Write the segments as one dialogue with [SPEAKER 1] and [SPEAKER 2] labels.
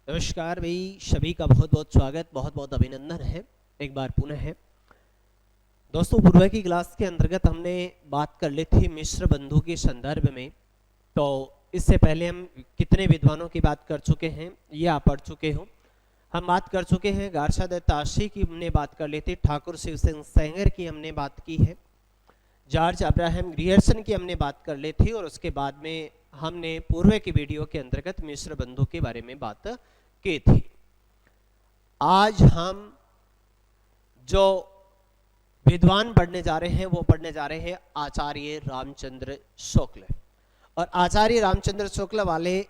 [SPEAKER 1] नमस्कार भाई, सभी का बहुत बहुत स्वागत, बहुत बहुत अभिनंदन है एक बार पुनः है। दोस्तों, पूर्व की क्लास के अंतर्गत हमने बात कर ली थी मिश्र बंधु के संदर्भ में। तो इससे पहले हम कितने विद्वानों की बात कर चुके हैं ये आप पढ़ चुके हो। हम बात कर चुके हैं गार्सा दत्ताशी की हमने बात कर ली थी, ठाकुर शिव सिंह सेंगर की हमने बात की है, जॉर्ज अब्राहम ग्रियर्सन की हमने बात कर ली थी, और उसके बाद में हमने पूर्व की वीडियो के अंतर्गत मिश्र बंधु के बारे में बात की थी। आज हम जो विद्वान पढ़ने जा रहे हैं वो पढ़ने जा रहे हैं आचार्य रामचंद्र शुक्ल। और आचार्य रामचंद्र शुक्ल वाले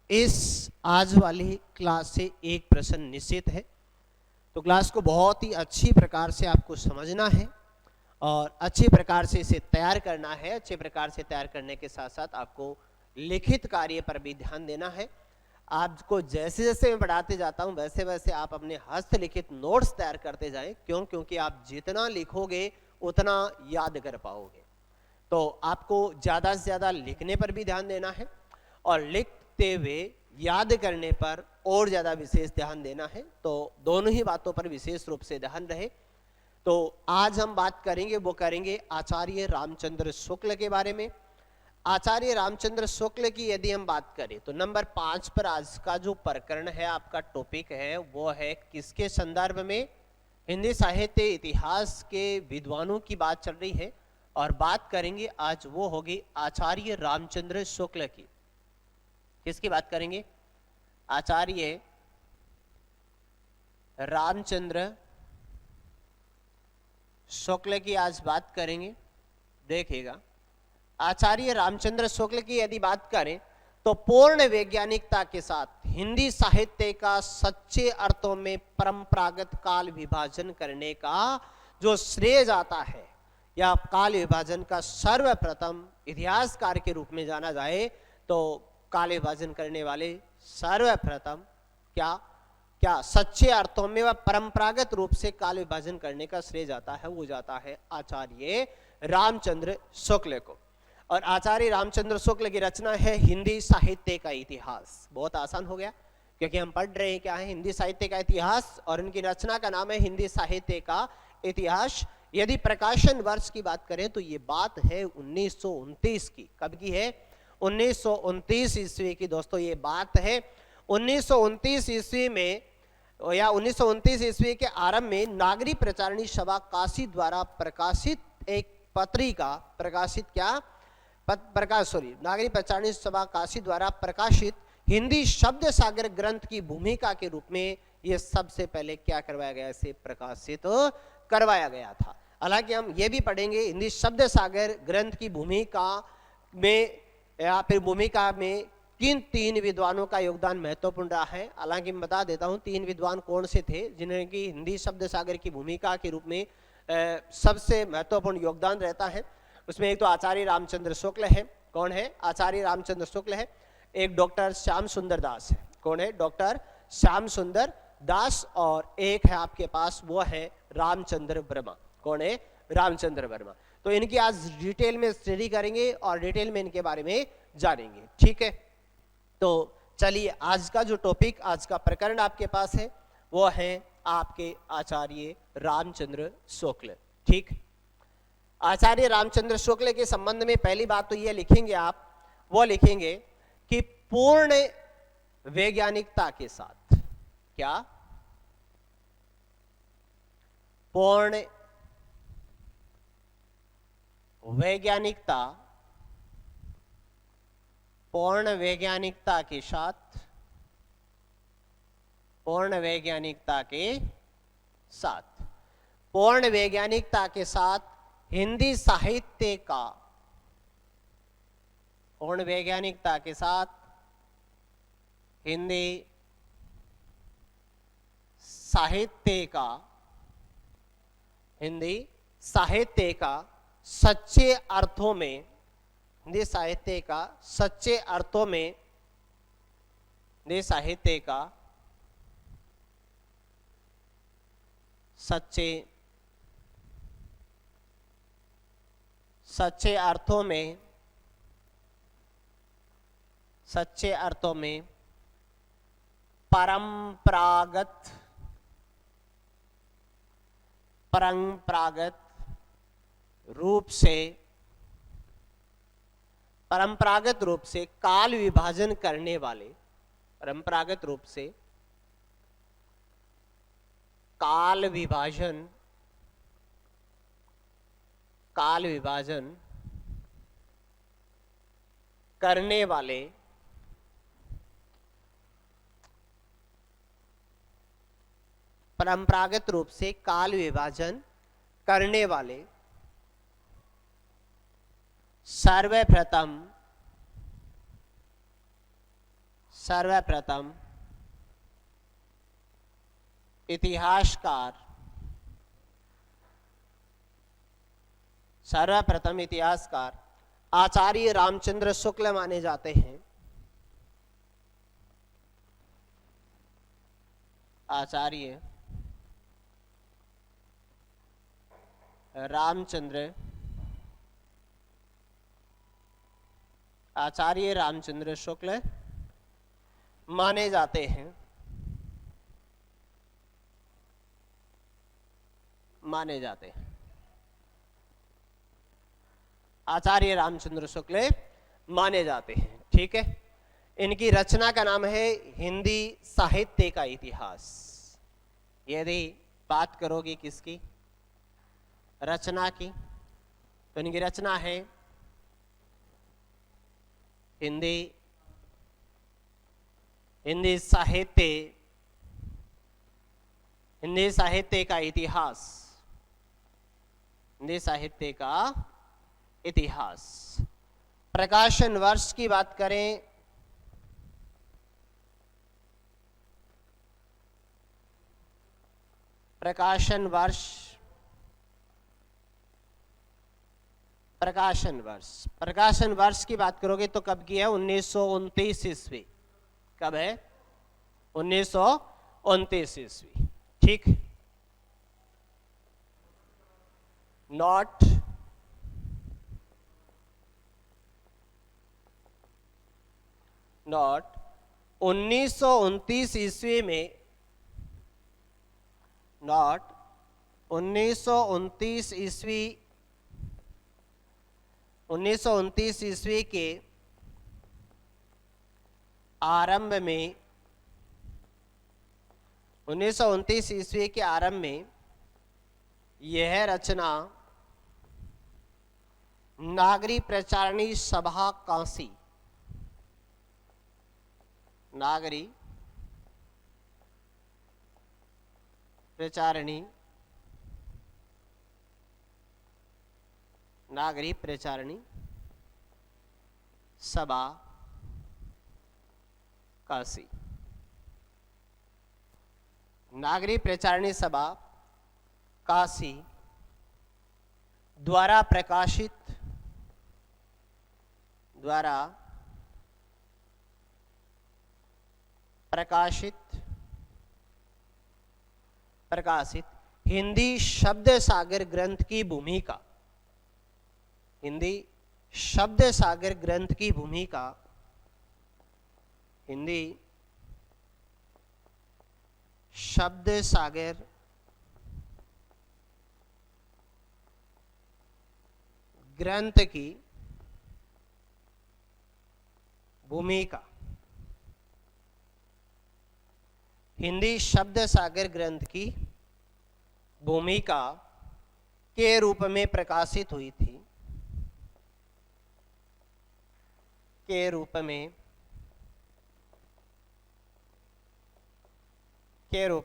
[SPEAKER 1] इस आज वाली क्लास से एक प्रश्न निश्चित है। तो क्लास को बहुत ही अच्छी प्रकार से आपको समझना है और अच्छी प्रकार से इसे तैयार करना है। अच्छे प्रकार से तैयार करने के साथ साथ आपको लिखित कार्य पर भी ध्यान देना है। आपको जैसे जैसे मैं पढ़ाते जाता हूं वैसे वैसे आप अपने हस्तलिखित नोट्स तैयार करते जाएं। क्यों? क्योंकि आप जितना लिखोगे उतना याद कर पाओगे। तो आपको ज़्यादा से ज़्यादा लिखने पर भी ध्यान देना है और लिखते हुए याद करने पर और ज़्यादा विशेष ध्यान देना है। तो दोनों ही बातों पर विशेष रूप से ध्यान रहे। तो आज हम बात करेंगे वो करेंगे आचार्य रामचंद्र शुक्ल के बारे में। आचार्य रामचंद्र शुक्ल की यदि हम बात करें तो नंबर 5 पर आज का जो प्रकरण है, आपका टॉपिक है, वो है किसके संदर्भ में? हिंदी साहित्य इतिहास के विद्वानों की बात चल रही है और बात करेंगे आज वो होगी आचार्य रामचंद्र शुक्ल की। किसकी बात करेंगे? आचार्य रामचंद्र शुक्ल की आज बात करेंगे। देखिएगा, आचार्य रामचंद्र शुक्ल की यदि बात करें तो पूर्ण वैज्ञानिकता के साथ हिंदी साहित्य का सच्चे अर्थों में परंपरागत काल विभाजन करने का जो श्रेय जाता है, या काल विभाजन का सर्वप्रथम इतिहासकार के रूप में जाना जाए तो काल विभाजन करने वाले सर्वप्रथम क्या सच्चे अर्थों में व परंपरागत रूप से काल विभाजन करने का श्रेय जाता है, वो जाता है आचार्य रामचंद्र शुक्ल को। और आचार्य रामचंद्र शुक्ल की रचना है हिंदी साहित्य का इतिहास। बहुत आसान हो गया क्योंकि हम पढ़ रहे हैं क्या है? हिंदी साहित्य का इतिहास, और इनकी रचना का नाम है हिंदी साहित्य का इतिहास। यदि प्रकाशन वर्ष की बात करें तो ये बात है 1929 की। कब की है? 1929 ईस्वी की। दोस्तों, ये बात है 1929 ईस्वी में, या 1929 ईस्वी के आरंभ में नागरी प्रचारणी सभा काशी द्वारा प्रकाशित एक पत्रिका, नागरी प्रचारणी सभा काशी द्वारा प्रकाशित हिंदी शब्द सागर ग्रंथ की भूमिका के रूप में यह सबसे पहले क्या करवाया गया? इसे प्रकाशित करवाया गया था। हालांकि हम ये भी पढ़ेंगे हिंदी शब्द सागर ग्रंथ की भूमिका में, या फिर भूमिका में किन 3 विद्वानों का योगदान महत्वपूर्ण रहा है। हालांकि मैं बता देता हूं 3 विद्वान कौन से थे जिन्हें की हिंदी शब्द सागर की भूमिका के रूप में सबसे महत्वपूर्ण योगदान रहता है। उसमें एक तो आचार्य रामचंद्र शुक्ल है। कौन है? आचार्य रामचंद्र शुक्ल है। एक डॉक्टर श्याम सुंदर दास है। कौन है? डॉक्टर श्याम सुंदर दास। और एक है आपके पास, वो है रामचंद्र वर्मा। कौन है? रामचंद्र वर्मा। तो इनकी आज डिटेल में स्टडी करेंगे और डिटेल में इनके बारे में जानेंगे। ठीक है, तो चलिए आज का जो टॉपिक, आज का प्रकरण आपके पास है वो है आपके आचार्य रामचंद्र शुक्ल। ठीक, आचार्य रामचंद्र शुक्ल के संबंध में पहली बात तो ये लिखेंगे आप, वो लिखेंगे कि पूर्ण वैज्ञानिकता के साथ, क्या? पूर्ण वैज्ञानिकता, पूर्ण वैज्ञानिकता के साथ, पूर्ण वैज्ञानिकता के साथ, पूर्ण वैज्ञानिकता के साथ हिंदी साहित्य का, पूर्ण वैज्ञानिकता के साथ हिंदी साहित्य का, हिंदी साहित्य का सच्चे अर्थों में, हिंदी साहित्य का सच्चे अर्थों में, हिंदी साहित्य का सच्चे अर्थों में, सच्चे अर्थों में परंपरागत रूप से काल विभाजन करने वाले, परंपरागत रूप से काल विभाजन करने वाले परंपरागत रूप से काल विभाजन करने वाले सर्वप्रथम इतिहासकार आचार्य रामचंद्र शुक्ल माने जाते हैं। आचार्य रामचंद्र शुक्ल माने जाते हैं। आचार्य रामचंद्र शुक्ल माने जाते हैं। ठीक है, इनकी रचना का नाम है हिंदी साहित्य का इतिहास। यदि बात करोगे किसकी रचना की, तो इनकी रचना है हिंदी साहित्य का इतिहास। प्रकाशन वर्ष की बात करें, प्रकाशन वर्ष की बात करोगे तो कब की है? 1929 ईस्वी। कब है? 1929 ईस्वी। ठीक, नॉट 1929 ईस्वी में, 1929 ईस्वी के आरंभ में, 1929 ईस्वी के आरंभ में यह रचना नागरी प्रचारणी सभा काशी, नागरी प्रचारणी सभा काशी, नागरी प्रचारणी सभा काशी द्वारा प्रकाशित हिंदी शब्द सागर ग्रंथ की भूमिका, हिंदी शब्द सागर ग्रंथ की भूमिका, हिंदी शब्द सागर ग्रंथ की भूमिका, हिंदी शब्द सागर ग्रंथ की भूमिका के रूप में प्रकाशित हुई थी, के रूप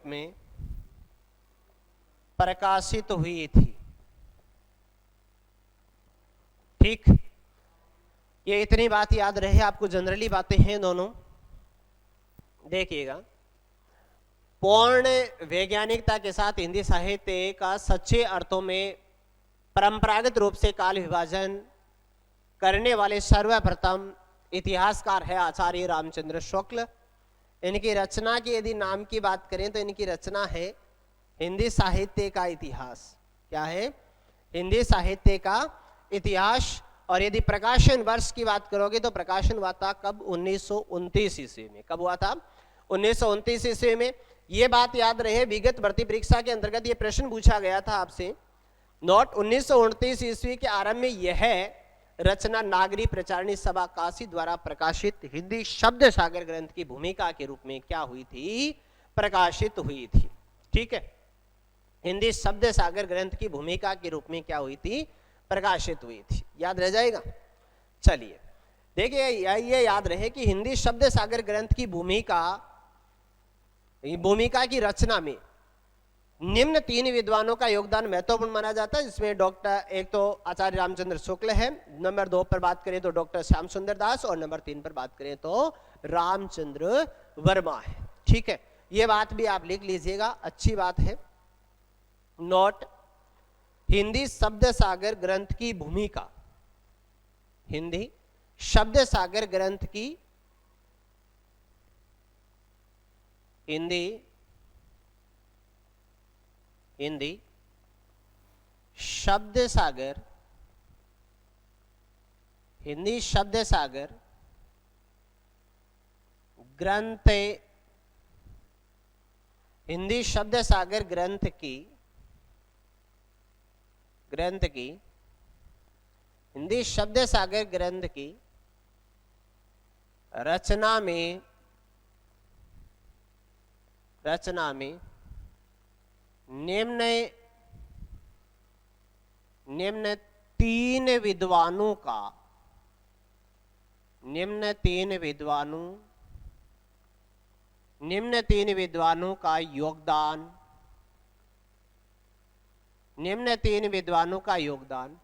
[SPEAKER 1] में प्रकाशित हुई थी। ठीक, ये इतनी बात याद रहे आपको, जनरली बातें हैं दोनों। देखिएगा, पूर्ण वैज्ञानिकता के साथ हिंदी साहित्य का सच्चे अर्थों में परंपरागत रूप से काल विभाजन करने वाले सर्वप्रथम इतिहासकार है आचार्य रामचंद्र शुक्ल। इनकी रचना की यदि नाम की बात करें तो इनकी रचना है हिंदी साहित्य का इतिहास। क्या है? हिंदी साहित्य का इतिहास। और यदि प्रकाशन वर्ष की बात करोगे तो प्रकाशन हुआ था कब? 1929 ईस्वी में। कब हुआ था? 1929 ईस्वी में। ये बात याद रहे, विगत भर्ती परीक्षा के अंतर्गत ये प्रश्न पूछा गया था आपसे। नोट 1929 ईस्वी के आरंभ में यह रचना नागरी प्रचारणी सभा काशी द्वारा प्रकाशित हिंदी शब्द सागर ग्रंथ की भूमिका के रूप में क्या हुई थी, प्रकाशित हुई थी। ठीक है, हिंदी शब्द सागर ग्रंथ की भूमिका के रूप में क्या हुई थी, प्रकाशित हुई थी। याद रह जाएगा। चलिए देखिए, ये याद रहे कि हिंदी शब्द सागर ग्रंथ की भूमिका की रचना में निम्न 3 विद्वानों का योगदान महत्वपूर्ण माना जाता है, जिसमें डॉक्टर, एक तो आचार्य रामचंद्र शुक्ल है, नंबर 2 पर बात करें तो डॉक्टर श्याम सुंदर दास, और नंबर 3 पर बात करें तो रामचंद्र वर्मा है। ठीक है, ये बात भी आप लिख लीजिएगा, अच्छी बात है। नोट, हिंदी शब्द सागर ग्रंथ की भूमिका, हिंदी शब्द सागर ग्रंथ की, हिंदी शब्द सागर, हिंदी शब्द सागर ग्रंथ, हिंदी शब्द सागर ग्रंथ की हिंदी शब्द सागर ग्रंथ की रचना में निम्न 3 विद्वानों का योगदान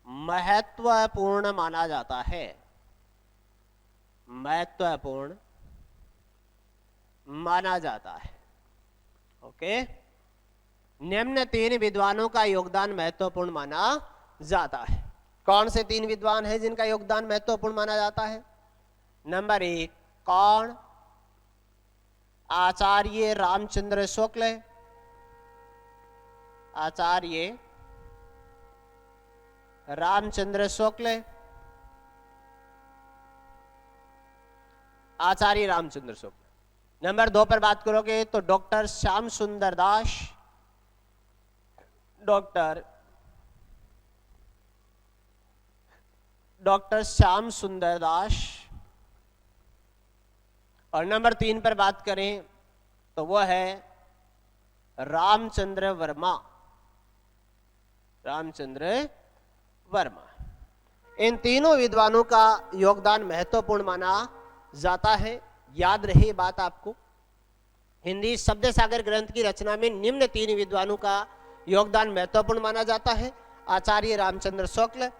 [SPEAKER 1] महत्वपूर्ण माना जाता है, महत्वपूर्ण माना जाता है। ओके, निम्न 3 विद्वानों का योगदान महत्वपूर्ण माना जाता है। कौन से 3 विद्वान हैं जिनका योगदान महत्वपूर्ण माना जाता है? नंबर 1 कौन? आचार्य रामचंद्र शुक्ल, आचार्य रामचंद्र शुक्ल, आचार्य रामचंद्र शुक्ल। नंबर 2 पर बात करोगे तो डॉक्टर श्याम सुंदर दास, डॉक्टर श्याम सुंदर दास। और नंबर 3 पर बात करें तो वह है रामचंद्र वर्मा, रामचंद्र वर्मा। इन तीनों विद्वानों का योगदान महत्वपूर्ण माना जाता है। याद रहे बात आपको, हिंदी शब्द सागर ग्रंथ की रचना में निम्न 3 विद्वानों का योगदान महत्वपूर्ण माना जाता है, आचार्य रामचंद्र शुक्ल,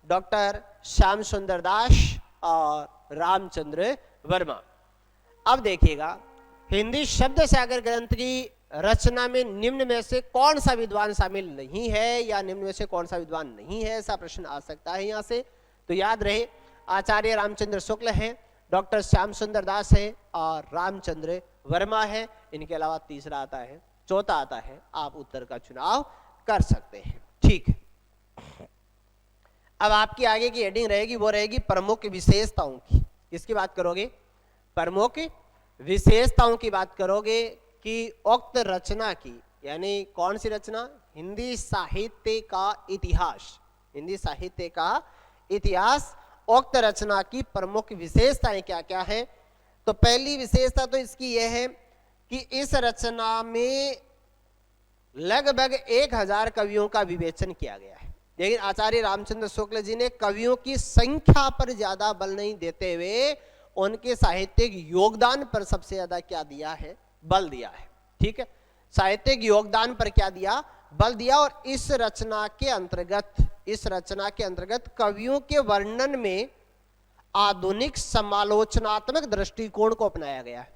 [SPEAKER 1] डॉक्टर श्याम सुंदर दास और रामचंद्र वर्मा। अब देखिएगा, हिंदी शब्द सागर ग्रंथ की रचना में निम्न में से कौन सा विद्वान शामिल नहीं है, या निम्न में से कौन सा विद्वान नहीं है, ऐसा प्रश्न आ सकता है यहां से। तो याद रहे, आचार्य रामचंद्र शुक्ल है, डॉक्टर श्याम सुंदर दास है और रामचंद्र वर्मा है। इनके अलावा तीसरा आता है, चौथा आता है, आप उत्तर का चुनाव कर सकते हैं। ठीक है, अब आपकी आगे की हेडिंग रहेगी, वो रहेगी प्रमुख विशेषताओं की। किसकी बात करोगे? प्रमुख विशेषताओं की बात करोगे कि उक्त रचना की, यानी कौन सी रचना? हिंदी साहित्य का इतिहास, हिंदी साहित्य का इतिहास। उक्त रचना की प्रमुख विशेषताएं क्या क्या है? तो पहली विशेषता तो इसकी यह है कि इस रचना में लगभग 1000 कवियों का विवेचन किया गया है। लेकिन आचार्य रामचंद्र शुक्ल जी ने कवियों की संख्या पर ज्यादा बल नहीं देते हुए उनके साहित्यिक योगदान पर सबसे ज्यादा क्या दिया है? बल दिया है। ठीक है, साहित्यिक योगदान पर क्या दिया? बल दिया। और इस रचना के अंतर्गत कवियों के वर्णन में आधुनिक समालोचनात्मक दृष्टिकोण को अपनाया गया है,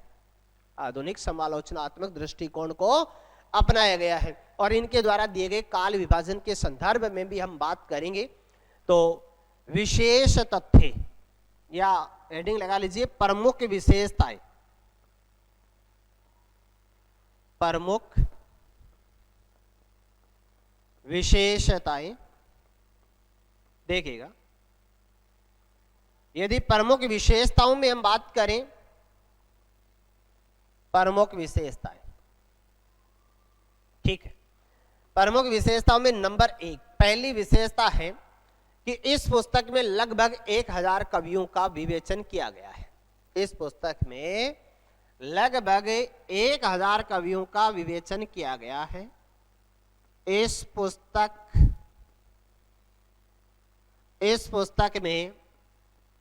[SPEAKER 1] आधुनिक समालोचनात्मक दृष्टिकोण को अपनाया गया है। और इनके द्वारा दिए गए काल विभाजन के संदर्भ में भी हम बात करेंगे। तो विशेष तथ्य, या हेडिंग लगा लीजिए प्रमुख विशेषताएं, प्रमुख विशेषताएं। देखिएगा, यदि प्रमुख विशेषताओं में हम बात करें, प्रमुख विशेषताएं, ठीक है, प्रमुख विशेषताओं में नंबर 1 पहली विशेषता है कि इस पुस्तक में लगभग 1000 कवियों का विवेचन किया गया है। इस पुस्तक में लगभग 1000 कवियों का विवेचन किया गया है। इस पुस्तक में लगभग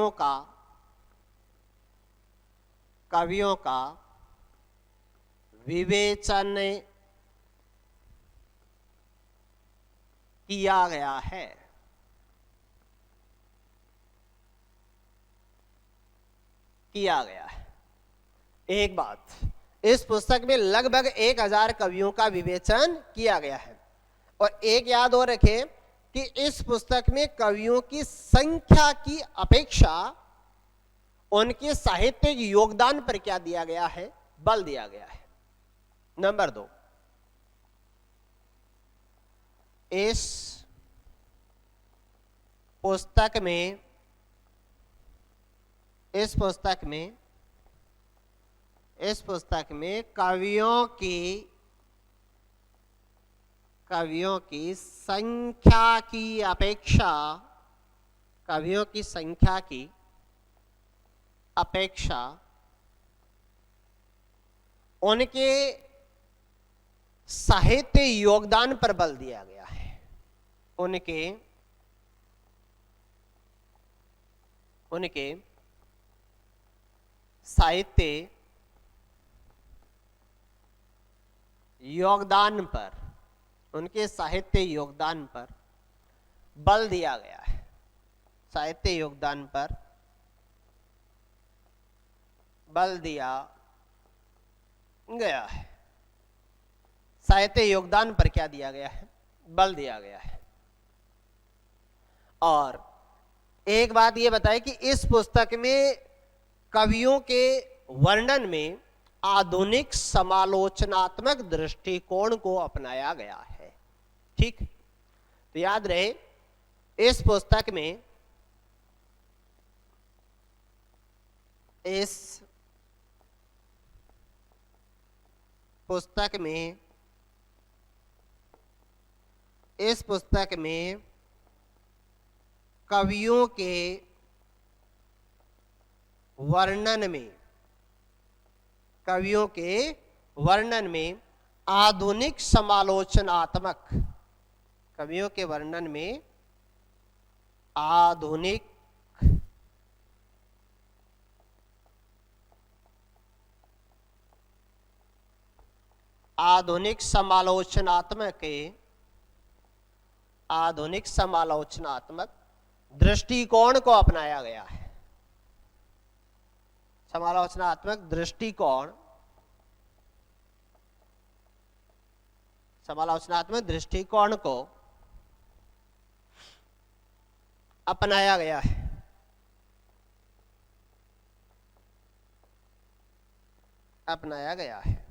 [SPEAKER 1] 1000 कवियों का विवेचन किया गया है। एक बात, इस पुस्तक में लगभग 1000 कवियों का विवेचन किया गया है। और एक याद और रखें कि इस पुस्तक में कवियों की संख्या की अपेक्षा उनके साहित्यिक योगदान पर क्या दिया गया है? बल दिया गया है। नंबर 2, इस पुस्तक में कवियों की संख्या की अपेक्षा उनके साहित्य योगदान पर बल दिया गया है। उनके साहित्य योगदान पर बल दिया गया है। साहित्य योगदान पर बल दिया गया है। साहित्य योगदान पर क्या दिया गया है? बल दिया गया है। और एक बात यह बताए कि इस पुस्तक में कवियों के वर्णन में आधुनिक समालोचनात्मक दृष्टिकोण को अपनाया गया है। ठीक, तो याद रहे इस पुस्तक में कवियों के वर्णन में आधुनिक समालोचनात्मक दृष्टिकोण को अपनाया गया है। समालोचनात्मक दृष्टिकोण को अपनाया गया है।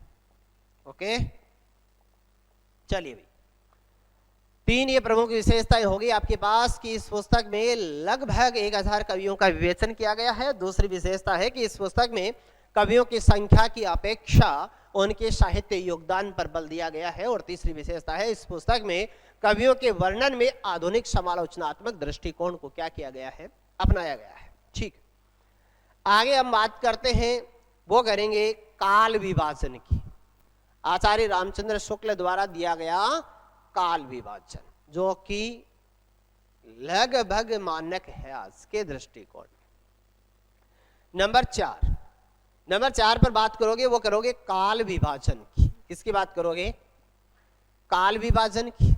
[SPEAKER 1] ओके, चलिए भाई, 3 ये प्रमुख विशेषताएं होगी आपके पास कि इस पुस्तक में लगभग 1000 कवियों का विवेचन किया गया है। दूसरी विशेषता है कि इस पुस्तक में कवियों की संख्या की अपेक्षा उनके साहित्य योगदान पर बल दिया गया है। और तीसरी विशेषता है इस पुस्तक में कवियों के वर्णन में आधुनिक समालोचनात्मक दृष्टिकोण को क्या किया गया है? अपनाया गया है। ठीक, आगे हम बात करते हैं, वो करेंगे काल विभाजन की। आचार्य रामचंद्र शुक्ल द्वारा दिया गया काल विभाजन, जो कि लगभग मानक है आज के दृष्टिकोण में। नंबर 4 पर बात करोगे, वो करोगे काल विभाजन की। किसकी बात करोगे? काल विभाजन की।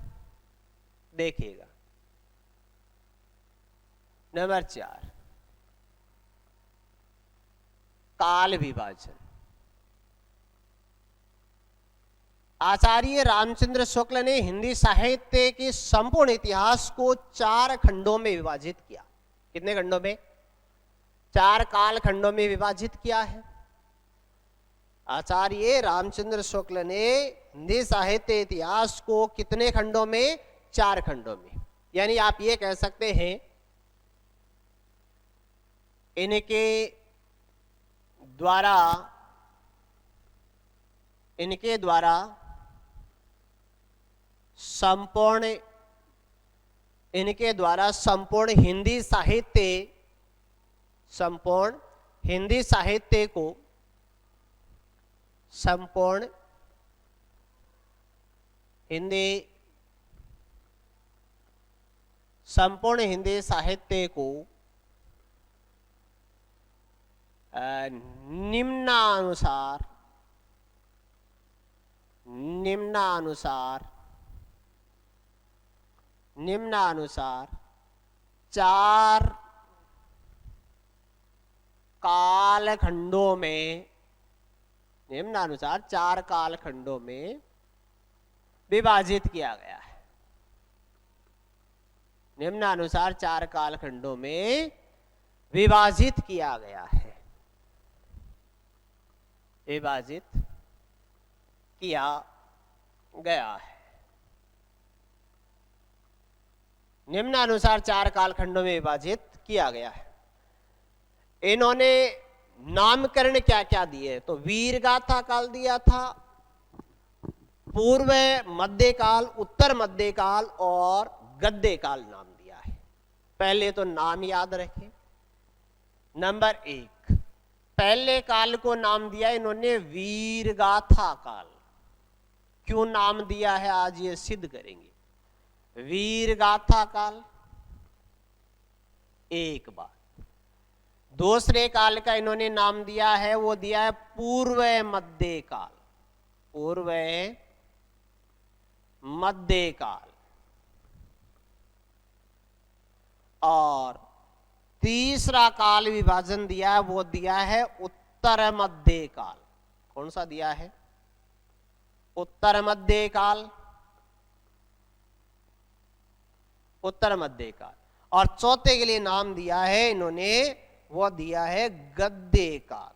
[SPEAKER 1] देखिएगा, नंबर 4 काल विभाजन। आचार्य रामचंद्र शुक्ल ने हिंदी साहित्य के संपूर्ण इतिहास को 4 खंडों में विभाजित किया। कितने खंडों में? 4 काल खंडों में विभाजित किया है। आचार्य रामचंद्र शुक्ल ने हिंदी साहित्य इतिहास को कितने खंडों में? 4 खंडों में। यानी आप ये कह सकते हैं इनके द्वारा संपूर्ण हिंदी साहित्य को निम्नानुसार 4 कालखंडों में विभाजित किया गया है। निम्नानुसार 4 कालखंडों में विभाजित किया गया है। निम्नानुसार 4 कालखंडों में विभाजित किया गया है। इन्होंने नामकरण क्या क्या दिए? तो वीरगाथा काल दिया था, पूर्व मध्यकाल, उत्तर मध्यकाल और गद्य काल नाम दिया है। पहले तो नाम याद रखें। नंबर 1, पहले काल को नाम दिया इन्होंने वीरगाथा काल। क्यों नाम दिया है आज ये सिद्ध करेंगे। वीरगाथा काल एक बात। दूसरे काल का इन्होंने नाम दिया है, वो दिया है पूर्व मध्यकाल। और तीसरा काल विभाजन दिया है, वो दिया है उत्तर मध्यकाल। कौन सा दिया है? उत्तर मध्यकाल। और चौथे के लिए नाम दिया है इन्होंने, वो दिया है गद्य काल।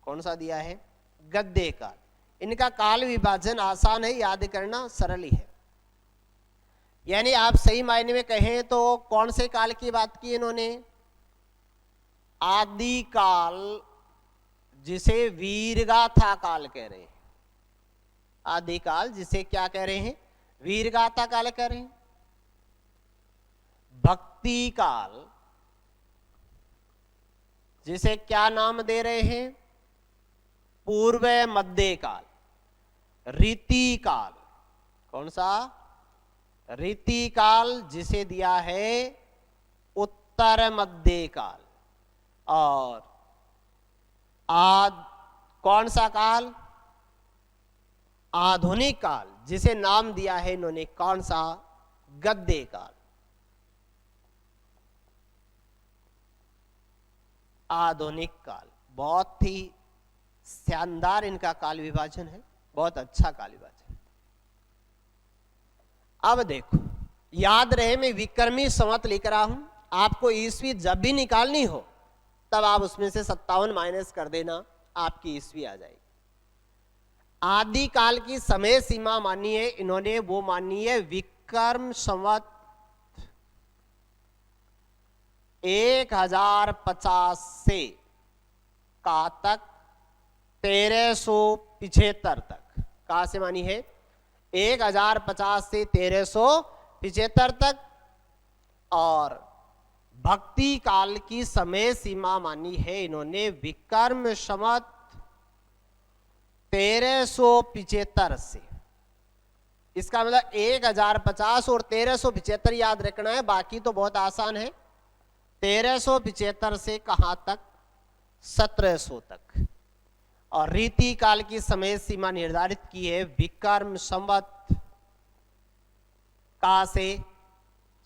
[SPEAKER 1] कौन सा दिया है? गद्य काल। इनका काल विभाजन आसान है, याद करना सरल ही है। यानी आप सही मायने में कहें तो कौन से काल की बात की इन्होंने? आदि काल, जिसे वीरगाथा काल कह रहे हैं। आदि काल जिसे क्या कह रहे हैं? वीरगाथा काल कह रहे हैं। भक्ति काल जिसे क्या नाम दे रहे हैं? पूर्व मध्यकाल। रीति काल, कौन सा? रीति काल, जिसे दिया है उत्तर मध्यकाल। और कौन सा काल? आधुनिक काल, जिसे नाम दिया है इन्होंने कौन सा? गद्य काल। आधुनिक काल बहुत ही शानदार इनका काल विभाजन है, बहुत अच्छा काल विभाजन। अब देखो, याद रहे मैं विक्रमी संवत लिख रहा हूं, आपको ईस्वी जब भी निकालनी हो तब आप उसमें से 57 माइनस कर देना, आपकी ईस्वी आ जाएगी। आदि काल की समय सीमा मानी है इन्होंने, वो मानी है विक्रम संवत 1050 से का तक 1375 तक। कहां से मानी है? 1050 से 1375 तक। और भक्ति काल की समय सीमा मानी है इन्होंने विक्रम संवत 1375 से। इसका मतलब 1050 और 1375 याद रखना है, बाकी तो बहुत आसान है। 1375 से कहां तक? 1700 तक। और रीति काल की समय सीमा निर्धारित की है विक्रम संवत का से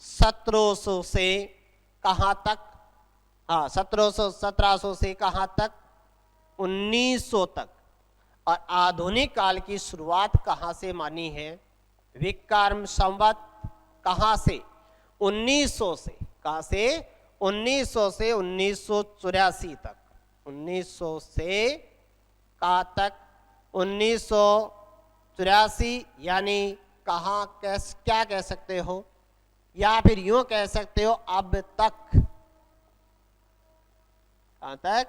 [SPEAKER 1] 1700 से कहां तक? 1700 से कहां तक? 1900 तक। और आधुनिक काल की शुरुआत कहां से मानी है? विक्रम संवत कहां से? 1900 से। कहां से? 1900 से 1984 तक। 1900 से कहां तक? 1984 यानी कहाँ क्या कह सकते हो, या फिर यूं कह सकते हो अब तक। कहां तक?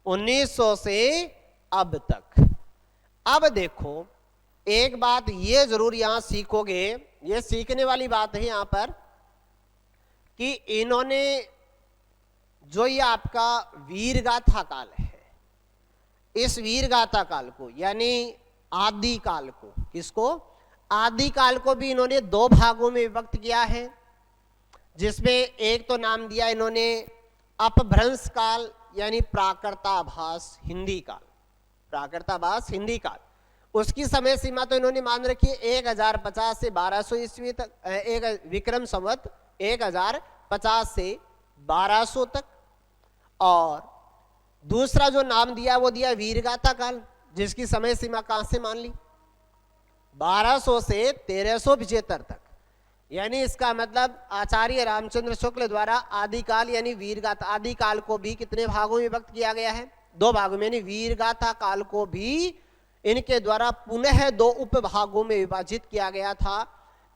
[SPEAKER 1] 1900 से अब तक। अब देखो एक बात ये जरूर यहां सीखोगे, ये सीखने वाली बात है यहां पर, कि इन्होंने जो ये आपका वीरगाथा काल है, इस वीरगाथा काल को यानी आदि काल को, किसको? आदि काल को भी इन्होंने दो भागों में विभक्त किया है, जिसमें एक तो नाम दिया इन्होंने अपभ्रंश काल यानी प्राकृताभास हिंदी काल, प्राकृताभास हिंदी काल। उसकी समय सीमा तो इन्होंने मान रखी है 1050 से 1200 ईस्वी तक, एक विक्रम संवत 1050 से 1200 तक। और दूसरा जो नाम दिया वो दिया वीरगाथा काल, जिसकी समय सीमा कहां से मान ली? 1200 से 1375 तक। यानी इसका मतलब आचार्य रामचंद्र शुक्ल द्वारा आदिकाल यानी वीरगाथा, आदिकाल को भी कितने भागों में विभक्त किया गया है? दो भागों में। यानी वीरगाथा काल को भी इनके द्वारा पुनः दो उपभागों में विभाजित किया गया था,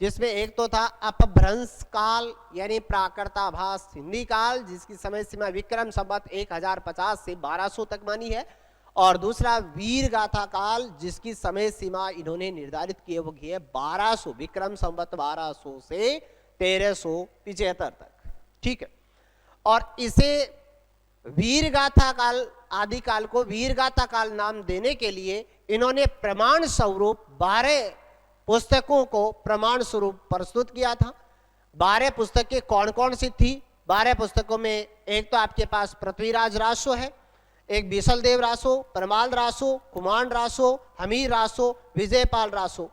[SPEAKER 1] जिसमें एक तो था अपभ्रंश काल यानी प्राकृताभास हिंदी काल, जिसकी समय सीमा विक्रम संवत 1050 से 1200 तक मानी है, और दूसरा वीरगाथा काल जिसकी समय सीमा इन्होंने निर्धारित की है वो की है 1200 विक्रम संवत 1200 से 1375 तक। ठीक है। और इसे वीरगाथा काल, आदि काल को वीरगाथा काल नाम देने के लिए इन्होंने प्रमाण स्वरूप 12 पुस्तकों को प्रमाण स्वरूप प्रस्तुत किया था। 12 पुस्तकें कौन कौन सी थी? 12 पुस्तकों में एक तो आपके पास पृथ्वीराज रासो है, एक बीसलदेव रासो, परमाल रासो, कुमार रासो, हमीर रासो, विजयपाल रासो,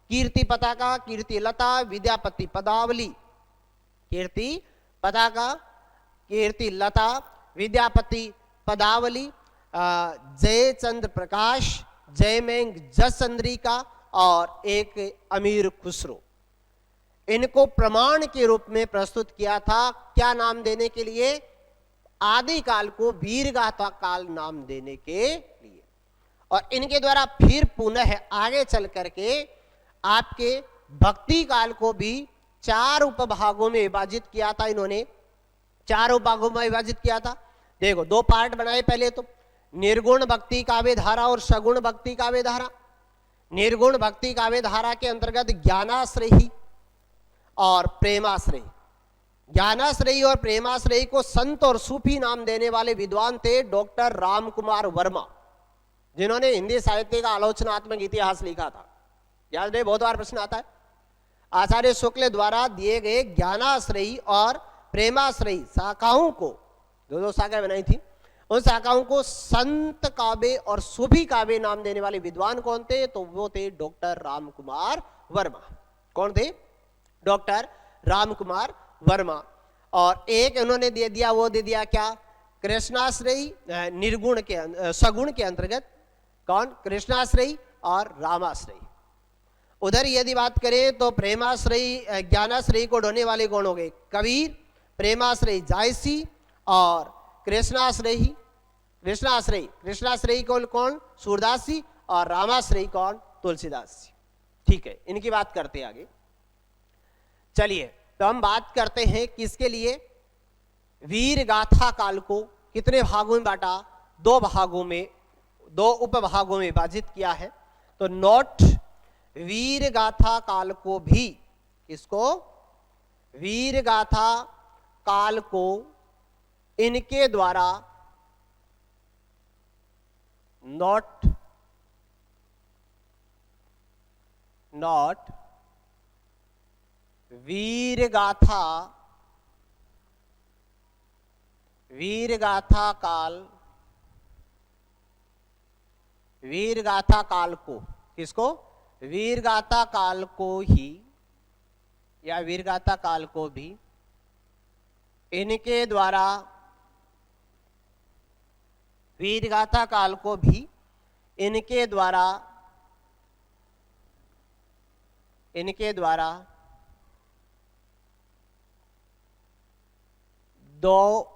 [SPEAKER 1] कीर्ति पताका, कीर्ति लता, विद्यापति पदावली, कीर्ति पताका, कीर्ति लता, विद्यापति पदावली, जयचंद्र प्रकाश, जयमेंग जसचंद्रिका और एक अमीर खुसरो। इनको प्रमाण के रूप में प्रस्तुत किया था। क्या नाम देने के लिए? आदि काल को वीरगाथा काल नाम देने के लिए। और इनके द्वारा फिर पुनः आगे चल करके आपके भक्ति काल को भी 4 उपभागों में विभाजित किया था इन्होंने, 4 उपभागों में विभाजित किया था। देखो 2 पार्ट बनाए, पहले तो निर्गुण भक्ति काव्य धारा और सगुण भक्ति काव्य धारा। निर्गुण भक्ति काव्य धारा के अंतर्गत ज्ञानाश्रयी और प्रेमाश्रयी, ज्ञानाश्रयी और प्रेमाश्रयी को संत और सूफी नाम देने वाले विद्वान थे डॉक्टर रामकुमार वर्मा, जिन्होंने हिंदी साहित्य का आलोचनात्मक इतिहास लिखा था। याद रहे, बहुत बार प्रश्न आता है। आचार्य शुक्ल द्वारा दिए गए ज्ञानाश्रयी और प्रेमाश्रयी शाखाओं को, दो शाखाएं बनाई थी, उन शाखाओं को संत काव्य और सूफी काव्य नाम देने वाले विद्वान कौन थे? तो वो थे डॉक्टर रामकुमार वर्मा। कौन थे? डॉक्टर रामकुमार वर्मा। और एक उन्होंने दे दिया, वो दे दिया क्या? कृष्णाश्रयी, निर्गुण के सगुण के अंतर्गत कौन? कृष्णाश्रयी और रामाश्रयी। उधर यदि बात करें तो प्रेमाश्रयी, ज्ञानाश्रयी को ढोने वाले कौन हो गए? कबीर, प्रेमाश्रयी जायसी और कृष्णाश्रयी कौन? सूरदासी और रामाश्रयी कौन? तुलसीदास। ठीक है, इनकी बात करते हैं आगे। चलिए तो हम बात करते हैं किसके लिए? वीर गाथा काल को कितने भागों में बांटा? 2 भागों में, 2 उपभागों में विभाजित किया है। तो नोट, वीर गाथा काल को भी, किसको? वीर गाथा काल को इनके द्वारा नॉट वीरगाथा काल को, किसको? वीरगाथा काल को ही या वीरगाथा काल को भी इनके द्वारा, वीरगाथा काल को भी इनके द्वारा 2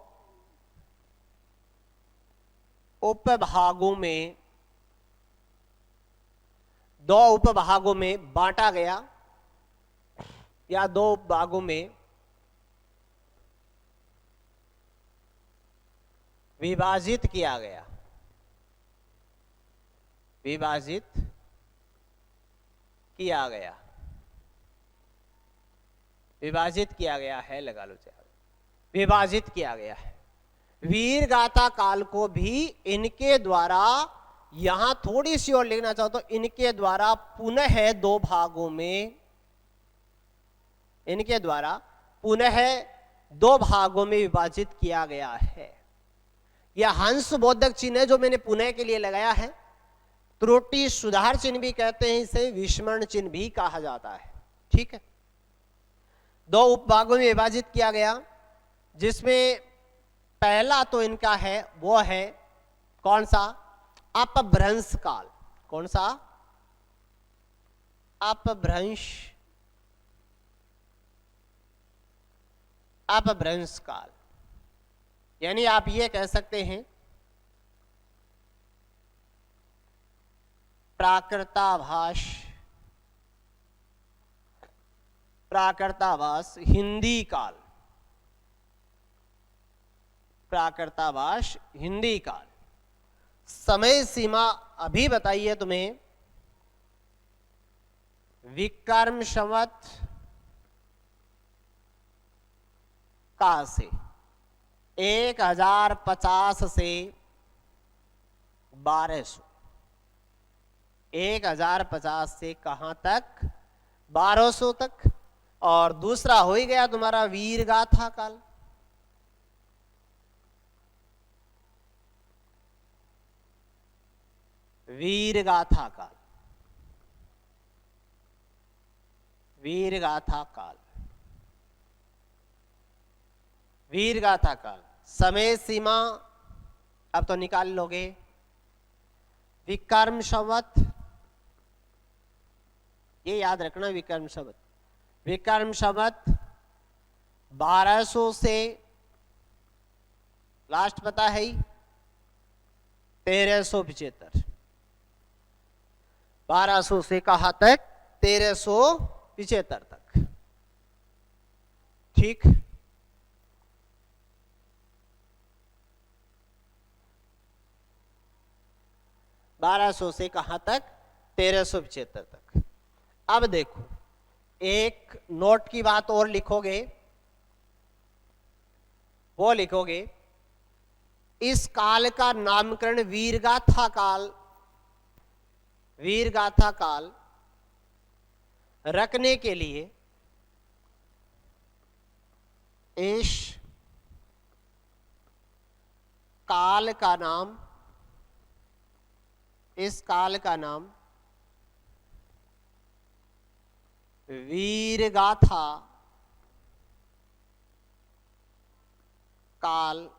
[SPEAKER 1] उपभागों में दो उपभागों में बांटा गया या दो उपभागों में विभाजित किया गया, विभाजित किया गया, विभाजित किया गया है, लगा लो चाहे, विभाजित किया गया है। वीर गाथा काल को भी इनके द्वारा, यहां थोड़ी सी और लिखना चाहो तो इनके द्वारा पुनः दो भागों में, इनके द्वारा पुनः दो भागों में विभाजित किया गया है। यह हंस बोधक चिन्ह है जो मैंने पुनः के लिए लगाया है। त्रुटि सुधार चिन्ह भी कहते हैं, इसे विस्मरण चिन्ह भी कहा जाता है। ठीक है, दो उपभागों में विभाजित किया गया, जिसमें पहला तो इनका है वो है कौन सा, अपभ्रंश काल। कौन सा, अपभ्रंश, अपभ्रंश काल। यानी आप ये कह सकते हैं प्राकृताभास, प्राकृताभास हिंदी काल, प्राकृताभास हिंदी काल। समय सीमा अभी बताइए तुम्हें, विक्रम संवत का से 1050 से 1200, 1050 से कहां तक, 1200 तक। और दूसरा हो ही गया तुम्हारा वीर गाथा काल, वीर गाथा काल, वीर गाथा काल, वीर गाथा काल। समय सीमा अब तो निकाल लोगे, विक्रम संवत, ये याद रखना, विक्रम संवत, विक्रम संवत 1200 से लास्ट पता है 1375, 1200 से कहां तक, 1375 तक। ठीक, बारह सौ से कहां तक, 1375 तक। अब देखो, एक नोट की बात और लिखोगे, वो लिखोगे इस काल का नामकरण वीरगाथा काल, वीरगाथा काल रखने के लिए इस काल का नाम, इस काल का नाम वीरगाथा काल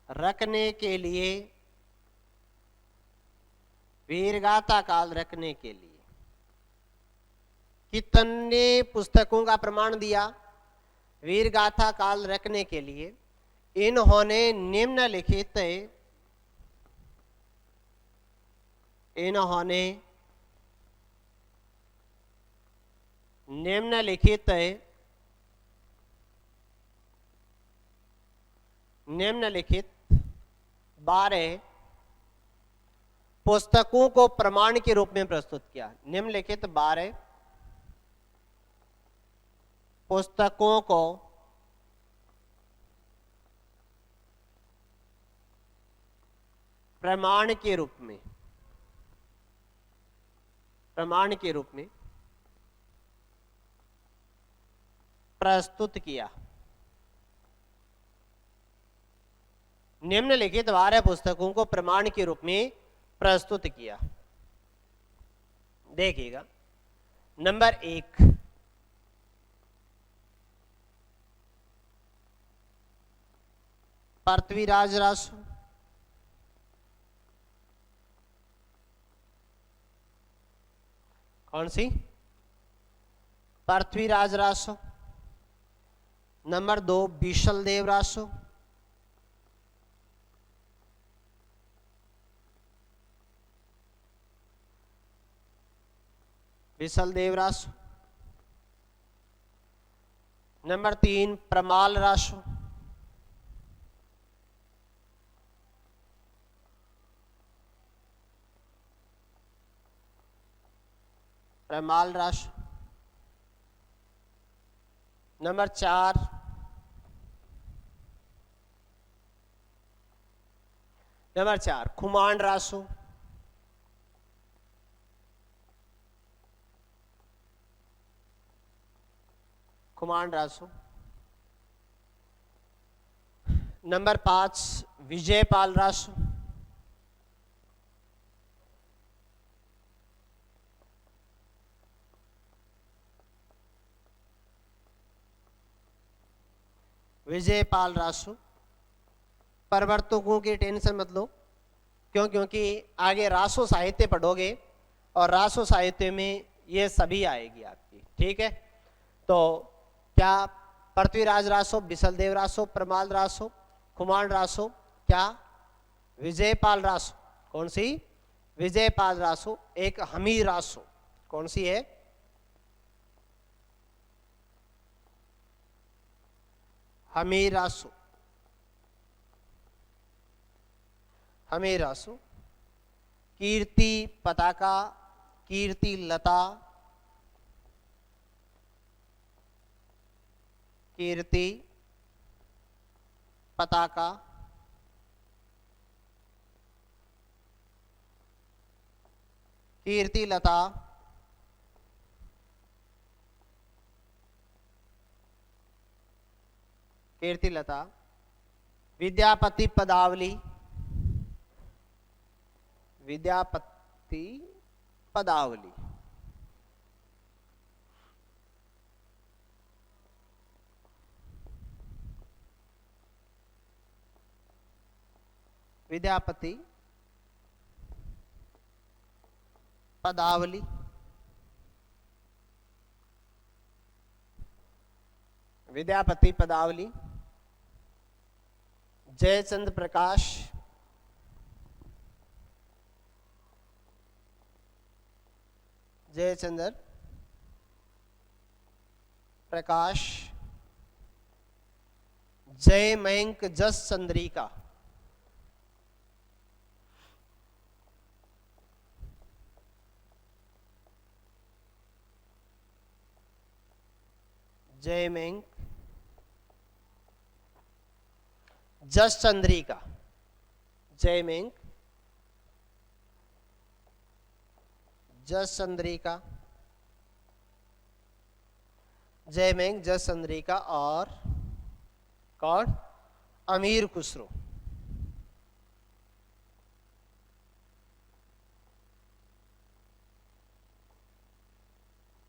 [SPEAKER 1] रखने के लिए, वीरगाथा काल रखने के लिए कितने पुस्तकों का प्रमाण दिया वीरगाथा काल रखने के लिए? इन्होंने निम्नलिखित, इन्होंने निम्नलिखित, निम्नलिखित 12 पुस्तकों को प्रमाण के रूप में प्रस्तुत किया। निम्नलिखित 12 पुस्तकों को प्रमाण के रूप में, प्रमाण के रूप में प्रस्तुत किया। निम्नलिखित 12 पुस्तकों को प्रमाण के रूप में प्रस्तुत किया। देखिएगा, नंबर 1 पृथ्वीराज रासो, कौन सी? Prithviraj Raso. Number 2 Visaldev Raso. Visaldev Raso. Number 3 Pramal Raso. Pramal Raso. Number 4 Khuman Raso. Khuman Raso. Number 5 Vijaypal Raso. Vijaypal Raso. प्रवर्तकों की टेंशन मत लो, क्योंकि आगे रासो साहित्य पढ़ोगे और रासो साहित्य में ये सभी आएगी आपकी, ठीक है। तो क्या पृथ्वीराज रासो, विशलदेव रासो, प्रमाल रासो, खुमांड रासो, क्या विजयपाल रासो। कौन सी? विजयपाल रासो। एक हमीर रासो, कौन सी है? हमीर रासो। हमीर रासो। कीर्ति पताका, कीर्ति लता, कीर्ति पताका, कीर्ति लता, कीर्ति लता, विद्यापति पदावली, विद्यापति पदावली, विद्यापति पदावली, विद्यापति पदावली, जयचंद्र प्रकाश, जयचंद्र प्रकाश, जय मयंक जस चंद्रिका, जय मयंक जस चंद्रिका, जय मयंक जस चंद्रिका, जय मयंक जस चंद्रिका, और कौन? अमीर खुसरो।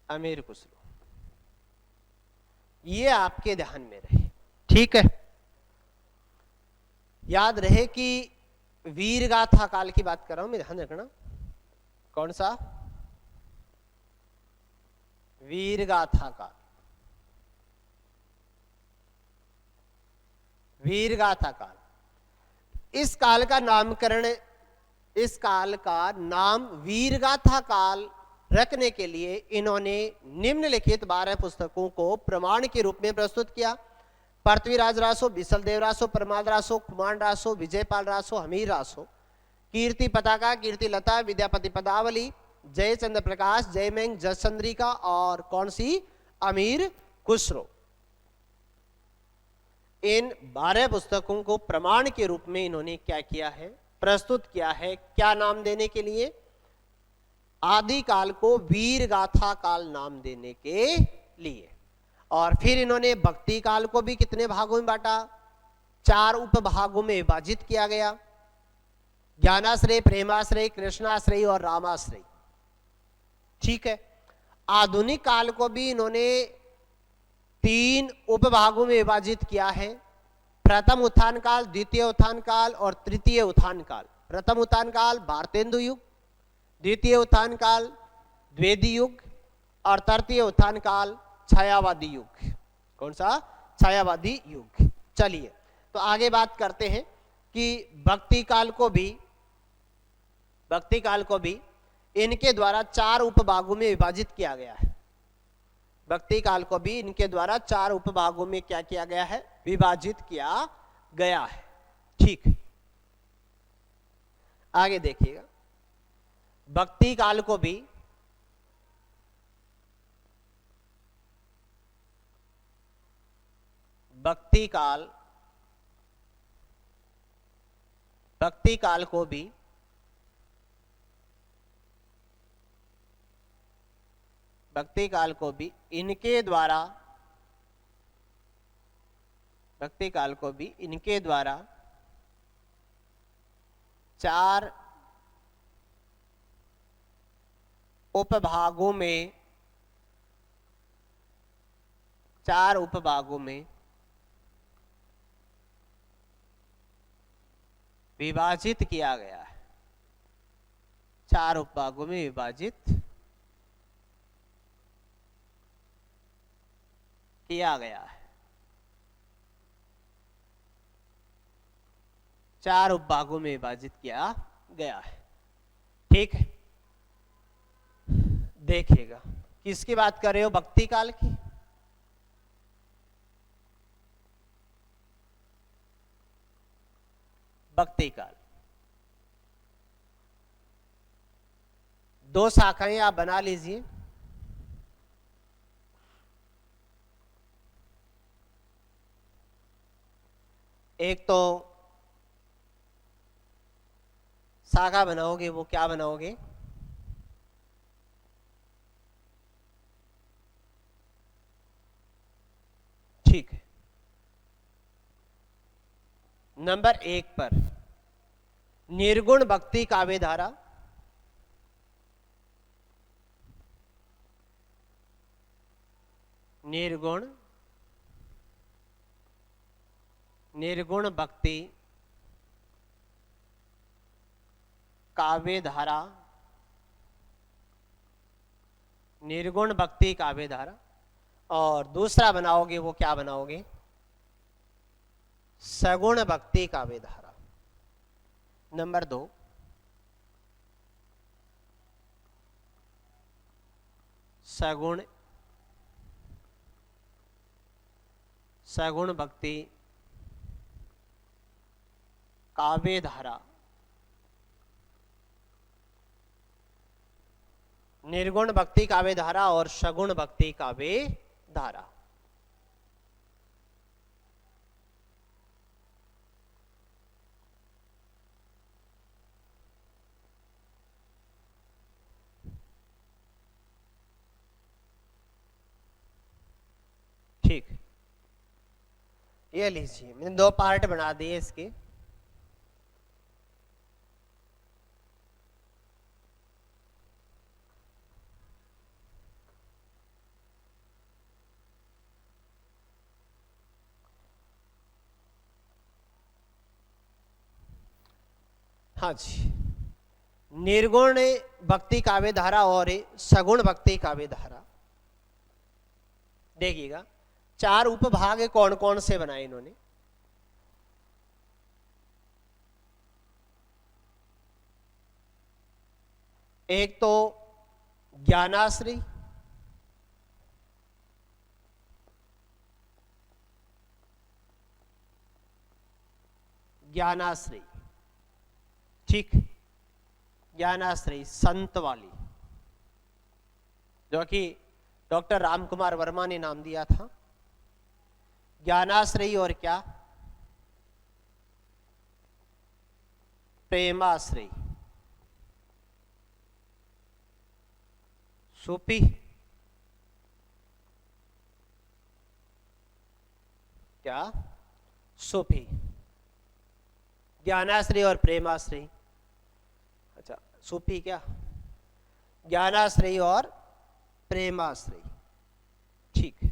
[SPEAKER 1] अमीर खुसरो, ये आपके ध्यान में रहे, ठीक है। याद रहे कि वीर गाथा काल की बात कर रहा हूं मैं, ध्यान रखना। कौन सा? वीर गाथा काल, वीर गाथा काल। इस काल का नामकरण, इस काल का नाम वीर गाथा काल रखने के लिए इन्होंने निम्नलिखित 12 पुस्तकों को प्रमाण के रूप में प्रस्तुत किया। पृथ्वीराज रासो, विशलदेव रासो, प्रमाल रासो, खुमांड रासो, विजयपाल रासो, हमीर रासो, कीर्ति पताका, कीर्ति लता, विद्यापति पदावली, जयचंद्र प्रकाश, जयमयंक जस चंद्रिका, और कौन सी? अमीर खुसरो। इन 12 पुस्तकों को प्रमाण के रूप में इन्होंने क्या किया है? प्रस्तुत किया है। क्या नाम देने के लिए? आदि काल को वीर गाथा काल नाम देने के लिए। और फिर इन्होंने भक्ति काल को भी कितने भागों में बांटा? 4 उपभागों में विभाजित किया गया। ज्ञानाश्रय, प्रेमाश्रय, कृष्णाश्रय और रामाश्रय, ठीक है। आधुनिक काल को भी इन्होंने 3 उपभागों में विभाजित किया है। प्रथम उत्थान काल, द्वितीय उत्थान काल और तृतीय उत्थान काल। प्रथम उत्थान काल भारतेंदु युग, द्वितीय उत्थान काल द्विवेदी युग, और तृतीय उत्थान काल छायावादी युग। कौन सा? छायावादी युग। चलिए तो आगे बात करते हैं कि भक्ति काल को भी इनके द्वारा 4 उपभागों में विभाजित किया गया है। भक्ति काल को भी इनके द्वारा 4 उपभागों में क्या किया गया है, विभाजित किया गया है। ठीक, आगे देखिएगा, भक्ति काल को भी भक्ति काल को भी इनके द्वारा 4 उपभागों में विभाजित किया गया है। 4 उपभागों में विभाजित किया गया है। 4 उपभागों में विभाजित किया गया है। ठीक है, देखिएगा, किसकी बात कर रहे हो, भक्ति काल की। भक्ति काल 2 शाखाएं आप बना लीजिए। एक तो शाखा बनाओगे, वो क्या बनाओगे, ठीक है, नंबर 1 पर निर्गुण भक्ति काव्य धारा, निर्गुण भक्ति काव्य धारा, निर्गुण भक्ति काव्य धारा। और दूसरा बनाओगे, वो क्या बनाओगे, सगुण भक्ति काव्य धारा। नंबर 2 सगुण भक्ति काव्य धारा। निर्गुण भक्ति काव्य धारा और सगुण भक्ति काव्य धारा। ठीक, ये लीजिए, मैंने 2 पार्ट बना दिए इसके। हाँ जी, निर्गुण भक्ति काव्य धारा और सगुण भक्ति काव्य धारा। देखिएगा, 4 उपभाग कौन कौन से बनाए इन्होंने। एक तो ज्ञानाश्री, ठीक, ज्ञानाश्री संत वाली, जो कि डॉक्टर रामकुमार वर्मा ने नाम दिया था। ज्ञानाश्रयी और क्या, प्रेमाश्रयी, सूफी, क्या, सूफी, ज्ञानाश्रयी और प्रेमाश्रयी। अच्छा, सूफी क्या, ज्ञानाश्रयी और प्रेमाश्रयी। ठीक,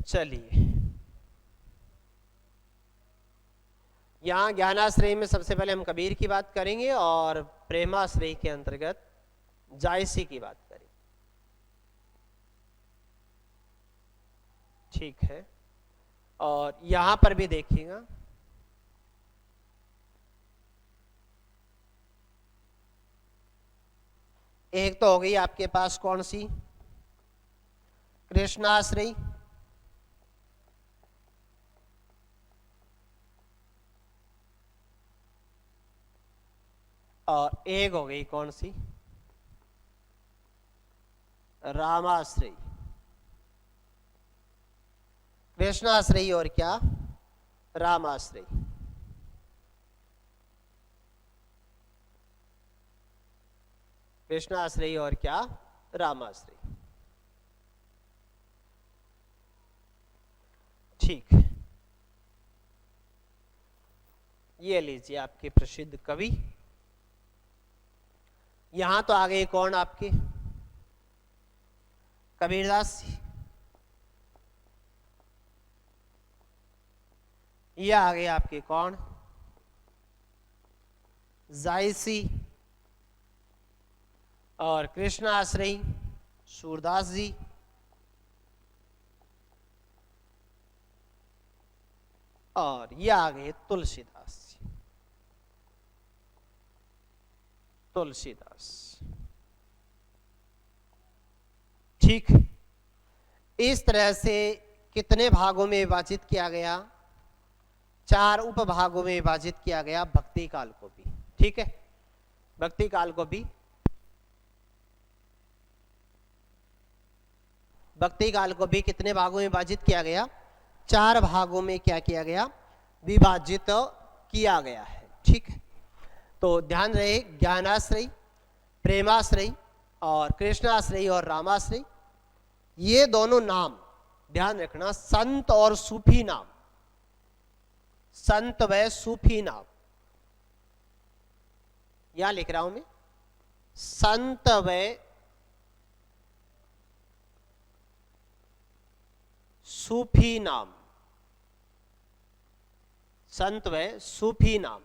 [SPEAKER 1] चलिए, यहां ज्ञानाश्रयी में सबसे पहले हम कबीर की बात करेंगे और प्रेमाश्रयी के अंतर्गत जायसी की बात करेंगे। ठीक है, और यहां पर भी देखिएगा, एक तो हो गई आपके पास कौन सी, कृष्णाश्रयी, और एक हो गई कौन सी, रामाश्रयी। कृष्णाश्रयी और क्या, रामाश्रयी। कृष्णाश्रयी और क्या, रामाश्रयी। ठीक, ये लीजिए आपके प्रसिद्ध कवि। यहां तो आ गए कौन आपके, कबीरदास जी। ये आ गए आपके कौन, जायसी। और कृष्णाश्रयी सूरदास जी। और ये आ गए तुलसीदास जी, तुलसीदास। ठीक, इस तरह से कितने भागों में विभाजित किया गया, 4 उपभागों में विभाजित किया गया भक्ति काल को भी। ठीक है, भक्ति काल को भी, भक्ति काल को भी कितने भागों में विभाजित किया गया, 4 भागों में क्या किया गया, विभाजित किया गया है। ठीक है, तो ध्यान रहे, ज्ञानाश्रयी, प्रेमाश्रयी और कृष्णाश्रयी और रामाश्रयी, ये दोनों नाम ध्यान रखना, संत और सूफी नाम, संत व सूफी नाम। यहां लिख रहा हूं मैं, संत व सूफी नाम, संत व सूफी नाम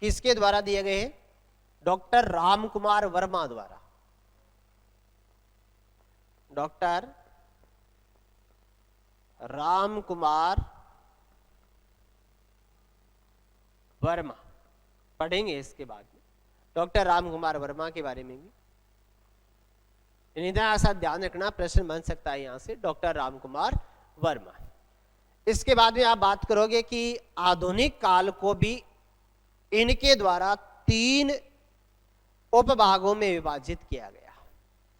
[SPEAKER 1] किसके द्वारा दिए गए हैं, डॉक्टर रामकुमार वर्मा द्वारा। डॉक्टर रामकुमार वर्मा, पढ़ेंगे इसके बाद में डॉक्टर रामकुमार वर्मा के बारे में भी। इन्हें ऐसा ध्यान रखना, प्रश्न बन सकता है यहां से, डॉक्टर रामकुमार वर्मा। इसके बाद में आप बात करोगे कि आधुनिक काल को भी इनके द्वारा 3 उपभागों में विभाजित किया गया।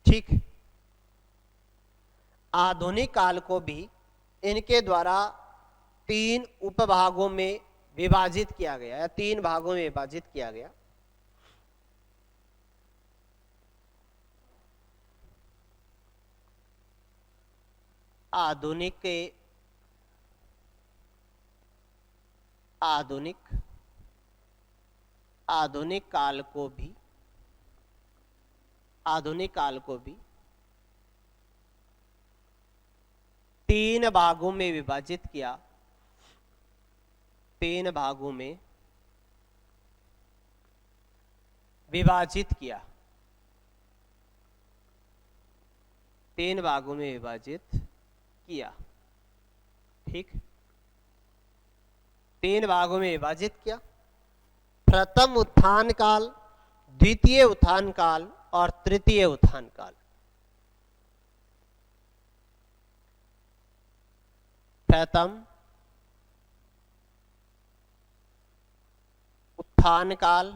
[SPEAKER 1] ठीक, आधुनिक काल को भी इनके द्वारा 3 उपभागों में विभाजित किया गया या 3 भागों में विभाजित किया गया। आधुनिक काल को भी, आधुनिक काल को भी 3 भागों में विभाजित किया, 3 भागों में विभाजित किया, 3 भागों में विभाजित किया। ठीक, 3 भागों में विभाजित किया, प्रथम उत्थान काल, द्वितीय उत्थान काल और तृतीय उत्थान काल। प्रथम उत्थान काल,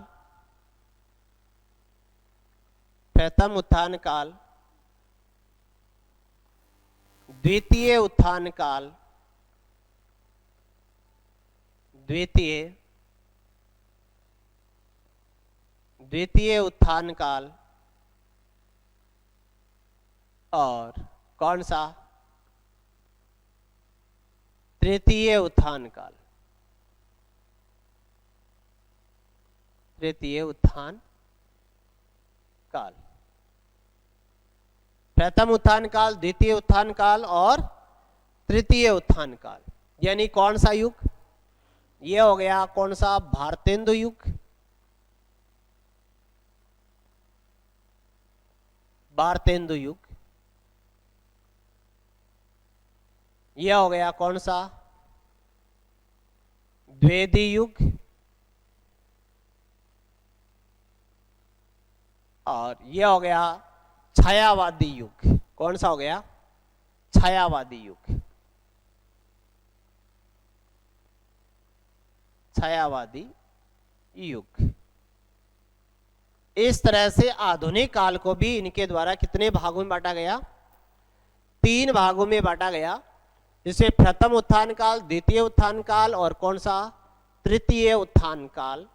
[SPEAKER 1] प्रथम उत्थान काल, द्वितीय उत्थान काल, द्वितीय उत्थान काल, और कौन सा, तृतीय उत्थान काल, तृतीय उत्थान काल। प्रथम उत्थान काल, द्वितीय उत्थान काल और तृतीय उत्थान काल, यानी कौन सा युग, ये हो गया कौन सा, भारतेंदु युग, भारतेंदु युग। यह हो गया कौन सा, द्विवेदी युग। और ये हो गया छायावादी युग। कौन सा हो गया? छायावादी युग। छायावादी युग। इस तरह से आधुनिक काल को भी इनके द्वारा कितने भागों में बांटा गया? 3 भागों में बांटा गया, जिसे प्रथम उत्थान काल, द्वितीय उत्थान काल और कौन सा? तृतीय उत्थान काल।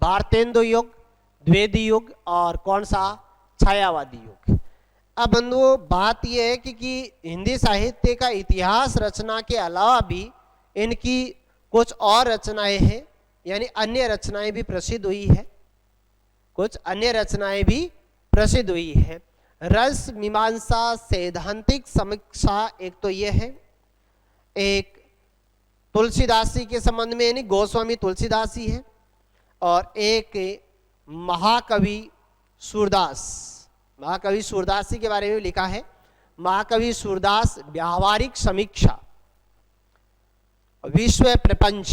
[SPEAKER 1] भारतेंदु युग, द्विवेदी युग और कौन सा? छायावादी युग। अब बंधुओं बात यह है कि हिंदी साहित्य का इतिहास रचना के अलावा भी इनकी कुछ और रचनाएं हैं, यानी अन्य रचनाएं भी प्रसिद्ध हुई है। कुछ अन्य रचनाएं भी प्रसिद्ध हुई है। रस मीमांसा सैद्धांतिक समीक्षा एक तो यह है, एक तुलसीदासी के संबंध में, यानी गोस्वामी तुलसीदासी है, और एक महाकवि सूरदास। महाकवि सूरदासी के बारे में लिखा है, महाकवि सूरदास व्यावहारिक समीक्षा, विश्व प्रपंच,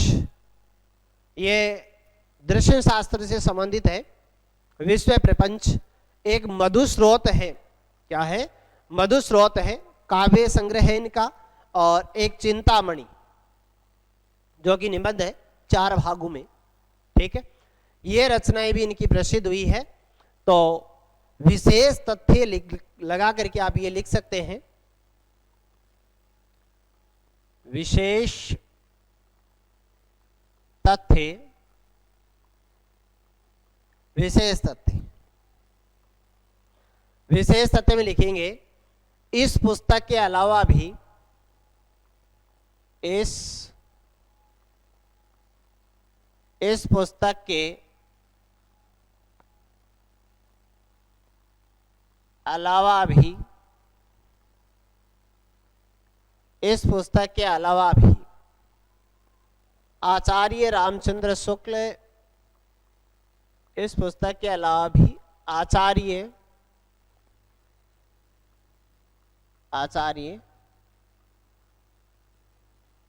[SPEAKER 1] ये दर्शन शास्त्र से संबंधित है। विश्व प्रपंच एक मधु स्रोत है। क्या है? मधु स्रोत है, काव्य संग्रह है इनका। और एक चिंतामणि जो कि निबंध है 4 भागों में। ठीक है, ये रचनाएं भी इनकी प्रसिद्ध हुई है। तो विशेष तथ्य लगा करके आप ये लिख सकते हैं, विशेष तथ्य, विशेष तथ्य। विशेष तथ्य में लिखेंगे इस पुस्तक के अलावा भी, इस पुस्तक के अलावा भी, इस पुस्तक के अलावा भी आचार्य रामचंद्र शुक्ल, इस पुस्तक के अलावा भी आचार्य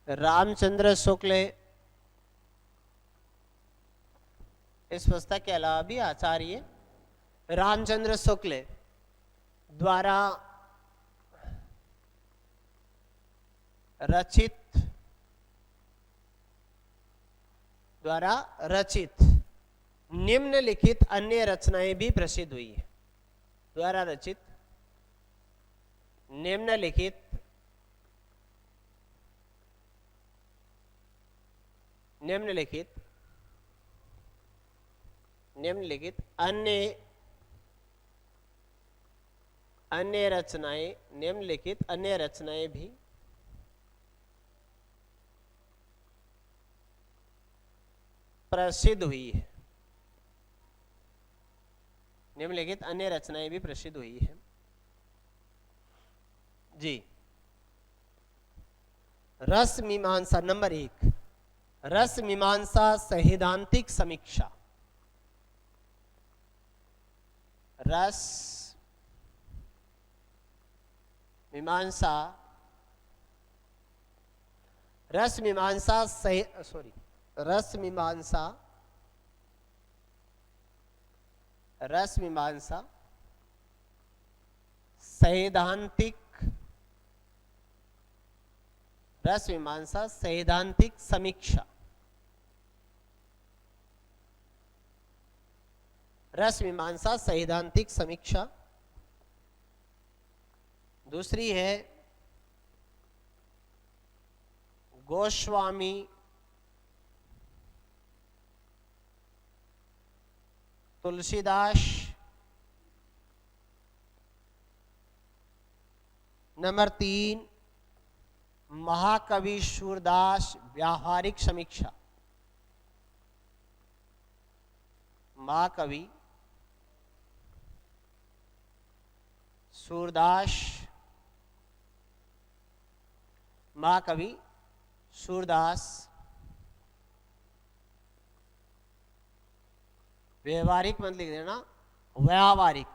[SPEAKER 1] रामचंद्र शुक्ल, इस पुस्तक के अलावा भी आचार्य रामचंद्र शुक्ल द्वारा रचित निम्नलिखित अन्य रचनाएं भी प्रसिद्ध हुई है। द्वारा रचित निम्नलिखित अन्य रचनाएं भी प्रसिद्ध हुई है। निम्नलिखित अन्य रचनाएं भी प्रसिद्ध हुई है जी। रस मीमांसा नंबर 1, रस मीमांसा सैद्धांतिक समीक्षा। रस मीमांसा सैद्धांतिक समीक्षा। रस मीमांसा सैद्धांतिक समीक्षा। दूसरी है गोस्वामी तुलसीदास। नंबर 3 महाकवि सूरदास व्यावहारिक समीक्षा। महाकवि सूरदास व्यवहारिक मत लिख देना, व्यावहारिक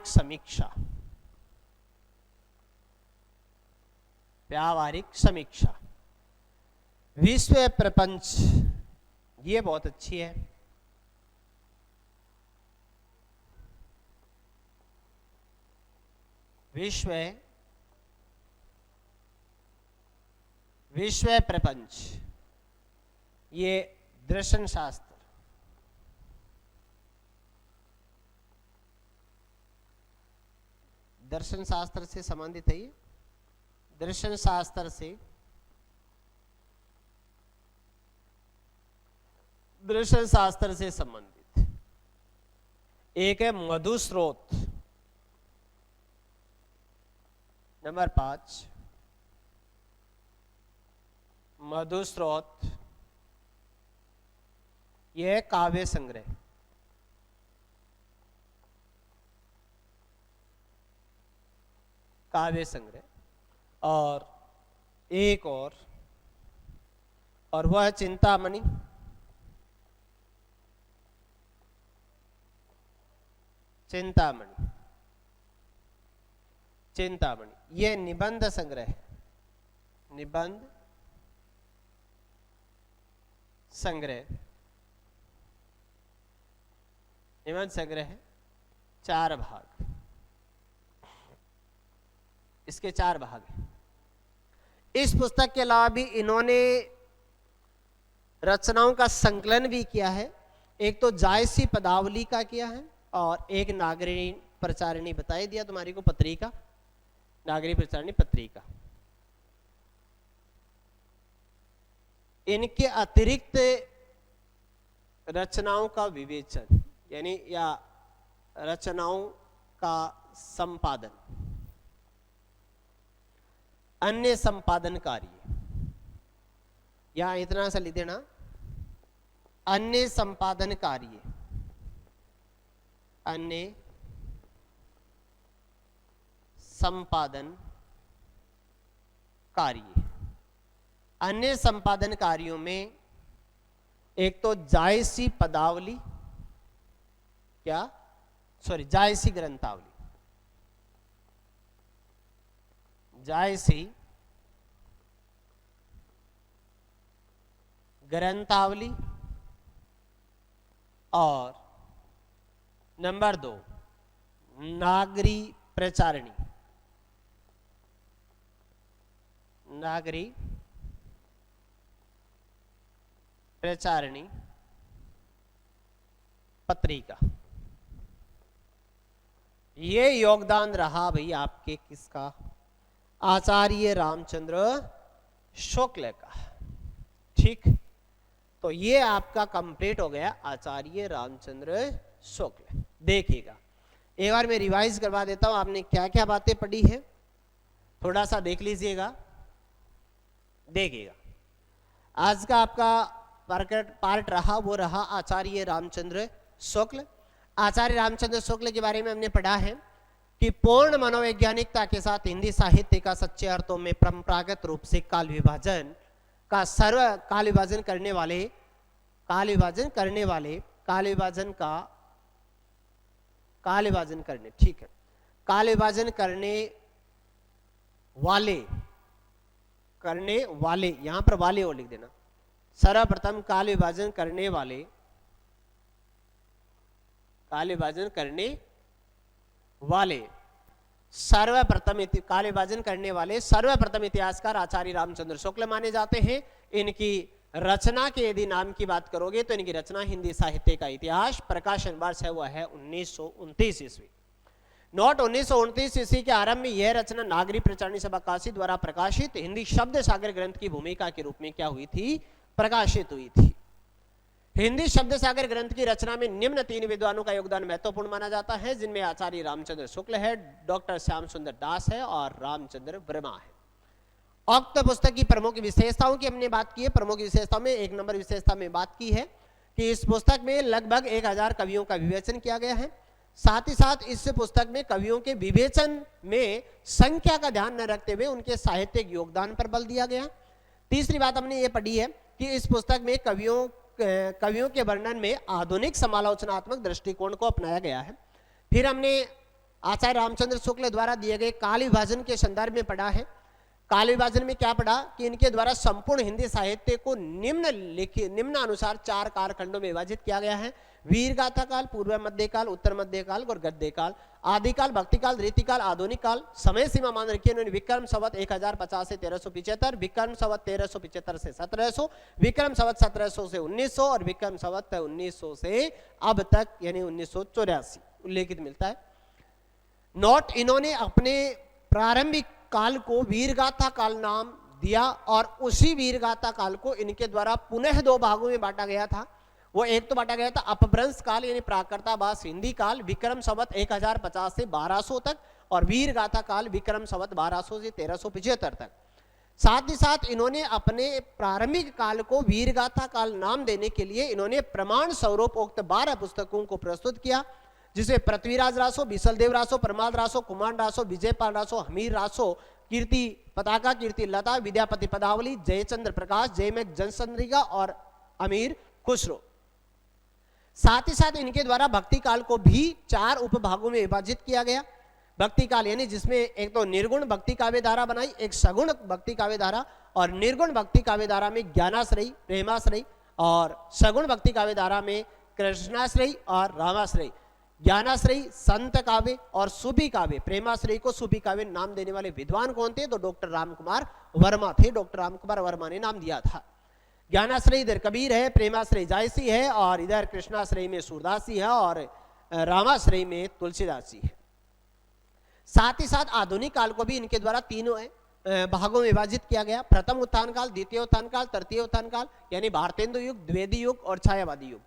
[SPEAKER 1] समीक्षा। विश्व प्रपंच ये बहुत अच्छी है। विश्व प्रपंच, ये दर्शन शास्त्र, दर्शन शास्त्र से संबंधित है। ये दर्शन शास्त्र से संबंधित एक है मधु स्रोत। नंबर 5 मधु स्रोत, यह काव्य संग्रह। काव्य संग्रह और एक और वह चिंतामणि। चिंतामणि यह निबंध संग्रह है। निबंध संग्रह है। 4 भाग, इसके 4 भाग हैं। इस पुस्तक के अलावा भी इन्होंने रचनाओं का संकलन भी किया है। एक तो जायसी पदावली का किया है और एक नागरी प्रचारिणी, बताई दिया तुम्हारी को पत्रिका, नागरी प्रचारिणी पत्रिका। इनके अतिरिक्त रचनाओं का विवेचन यानी या रचनाओं का संपादन, अन्य संपादन कार्य, यहां इतना सा लिख देना, अन्य संपादन कार्य, अन्य संपादन कार्य। अन्य संपादन कार्यों में एक तो जायसी पदावली, जायसी ग्रंथावली, जायसी ग्रंथावली और नंबर 2 नागरी प्रचारिणी, नागरी प्रचारिणी पत्रिका। ये योगदान रहा भाई आपके किसका? आचार्य रामचंद्र शुक्ल का। ठीक, तो ये आपका कंप्लीट हो गया आचार्य रामचंद्र शुक्ल। देखिएगा एक बार मैं रिवाइज करवा देता हूं, आपने क्या क्या बातें पढ़ी है थोड़ा सा देख लीजिएगा। देखिएगा आज का आपका पार्ट रहा वो रहा आचार्य रामचंद्र शुक्ल। आचार्य रामचंद्र शुक्ल के बारे में हमने पढ़ा है कि पूर्ण मनोवैज्ञानिकता के साथ हिंदी साहित्य का सच्चे अर्थों में परंपरागत रूप से काल विभाजन करने वाले यहां पर वाले और लिख देना। सर्वप्रथम काल विभाजन करने वाले सर्वप्रथम इतिहासकार आचार्य रामचंद्र शुक्ल माने जाते हैं। इनकी रचना के यदि नाम की बात करोगे तो इनकी रचना हिंदी साहित्य का इतिहास, प्रकाशन वर्ष है वह है 1929 ईस्वी। नोट 1929 ईस्वी के आरंभ में यह रचना नागरी प्रचारिणी सभा काशी द्वारा प्रकाशित हिंदी शब्द सागर ग्रंथ की भूमिका के रूप में क्या हुई थी? प्रकाशित हुई थी। हिंदी शब्द सागर ग्रंथ की रचना में निम्न 3 विद्वानों का योगदान महत्वपूर्ण माना जाता है, जिनमें आचार्य रामचंद्र शुक्ल है, डॉक्टर श्याम सुंदर दास है और रामचंद्र वर्मा है। उक्त पुस्तक की प्रमुख विशेषताओं की हमने बात की है। प्रमुख विशेषताओं में 1 नंबर विशेषता में बात की है कि इस पुस्तक में लगभग 1000 कवियों का विवेचन किया गया है। साथ ही साथ इस पुस्तक में कवियों के विवेचन में संख्या का ध्यान न रखते हुए उनके साहित्यिक योगदान पर बल दिया गया। तीसरी बात हमने ये पढ़ी है कि इस पुस्तक में कवियों के वर्णन में आधुनिक समालोचनात्मक दृष्टिकोण को अपनाया गया है। फिर हमने आचार्य रामचंद्र शुक्ल द्वारा दिए गए काल विभाजन के संदर्भ में पढ़ा है। काल विभाजन में क्या पढ़ा कि इनके द्वारा संपूर्ण हिंदी साहित्य को निम्न अनुसार 4 कालखंडों में विभाजित किया गया है। वीर गाथा काल, पूर्व मध्यकाल, उत्तर मध्यकाल और गद्य काल। आदिकाल, भक्तिकाल, रीतिकाल, आधुनिक काल। समय सीमा मान रखी है इन्होंने विक्रम संवत 1050 से 1375, विक्रम संवत 1375 से 1700, विक्रम संवत 1700 से 1900 और विक्रम संवत 1900 से अब तक यानी 1984 उल्लेखित मिलता है। नोट, इन्होंने अपने प्रारंभिक काल को वीरगाथा काल नाम दिया और उसी वीरगाथा काल को इनके द्वारा पुनः 2 भागों में बांटा गया था। वो एक तो बांटा गया था अपभ्रंश काल यानी प्राकृताभास हिंदी काल विक्रम संवत 1050 से 1200 तक और वीरगाथा काल विक्रम संवत 1200 से 1375 तक। साथ ही साथ इन्होंने अपने प्रारंभिक काल को वीरगाथा काल नाम देने के लिए इन्होंने प्रमाण स्वरूप उक्त 12 पुस्तकों को प्रस्तुत किया, जिसे पृथ्वीराज रासो, बिसलदेव रासो, प्रमाद रासो, कुमार रासो, विजयपाल रासो, हमीर रासो, कीर्ति पताका, कीर्ति लता, विद्यापति पदावली, जयचंद्र प्रकाश, जयमेघ जनचंद्रिका और अमीर खुसरो। साथ ही साथ इनके द्वारा भक्ति काल को भी 4 उपभागों में विभाजित किया गया। भक्ति काल यानी जिसमें एक तो निर्गुण भक्ति काव्य धारा बनाई, एक सगुण भक्ति काव्य धारा और निर्गुण भक्ति काव्य धारा में ज्ञानाश्रयी, प्रेमाश्रयी और सगुण भक्ति काव्य धारा में कृष्णाश्रयी और रामाश्रयी। ज्ञानाश्रयी संत काव्य और सूफी काव्य, प्रेमाश्रयी को सूफी काव्य नाम देने वाले विद्वान कौन थे? तो डॉक्टर रामकुमार वर्मा थे। डॉक्टर रामकुमार वर्मा ने नाम दिया था। ज्ञानाश्रयी इधर कबीर है, प्रेमाश्रयी जायसी है और इधर कृष्णाश्रयी में सूरदासी है और रामाश्रयी में तुलसीदासी है। साथ ही साथ आधुनिक काल को भी इनके द्वारा 3 भागों में विभाजित किया गया। प्रथम उत्थान काल, द्वितीय उत्थान काल, तृतीय उत्थान काल यानी भारतेंदु युग, द्विवेदी युग और छायावादी युग।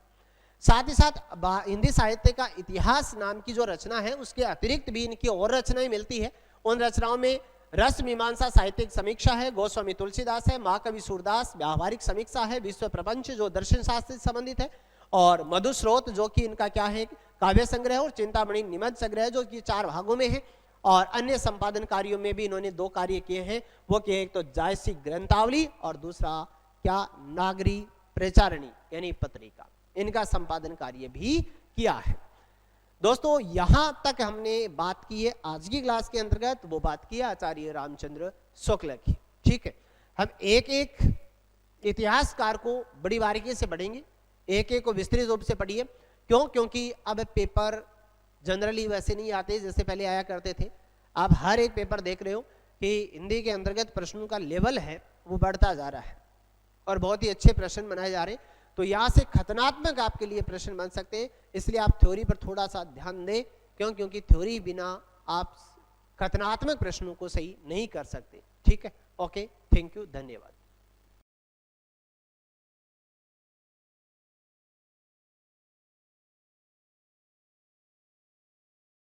[SPEAKER 1] साथ ही साथ हिंदी साहित्य का इतिहास नाम की जो रचना है उसके अतिरिक्त भी इनकी और रचनाएं मिलती है। उन रचनाओं में रस मीमांसा साहित्यिक समीक्षा है, गोस्वामी तुलसीदास है, महाकवि सूरदास व्यावहारिक समीक्षा है, विश्व प्रपंच जो दर्शन शास्त्र से संबंधित है और मधुस्रोत जो कि इनका क्या है काव्य संग्रह और चिंतामणि निबंध संग्रह जो कि 4 भागों में है। और अन्य संपादन कार्यों में भी इन्होंने 2 कार्य किए हैं, वो कि एक तो जायसी ग्रंथावली और दूसरा क्या नागरी प्रचारणी यानी पत्रिका, इनका संपादन कार्य भी किया है। दोस्तों यहां तक हमने बात की है आज की क्लास के अंतर्गत, वो बात की है आचार्य रामचंद्र शुक्ल की। ठीक है, हम एक एक इतिहासकार को बड़ी बारीकी से पढ़ेंगे, एक एक को विस्तृत रूप से पढ़िए। क्यों? क्योंकि अब पेपर जनरली वैसे नहीं आते जैसे पहले आया करते थे। आप हर एक पेपर देख रहे हो कि हिंदी के अंतर्गत प्रश्नों का लेवल है वो बढ़ता जा रहा है और बहुत ही अच्छे प्रश्न बनाए जा रहे हैं। तो यहाँ से खतनात्मक आपके लिए प्रश्न बन सकते हैं, इसलिए आप थ्योरी पर थोड़ा सा ध्यान दें। क्यों? क्योंकि थ्योरी बिना आप खतनात्मक प्रश्नों को सही नहीं कर सकते। ठीक है, ओके, थैंक यू, धन्यवाद।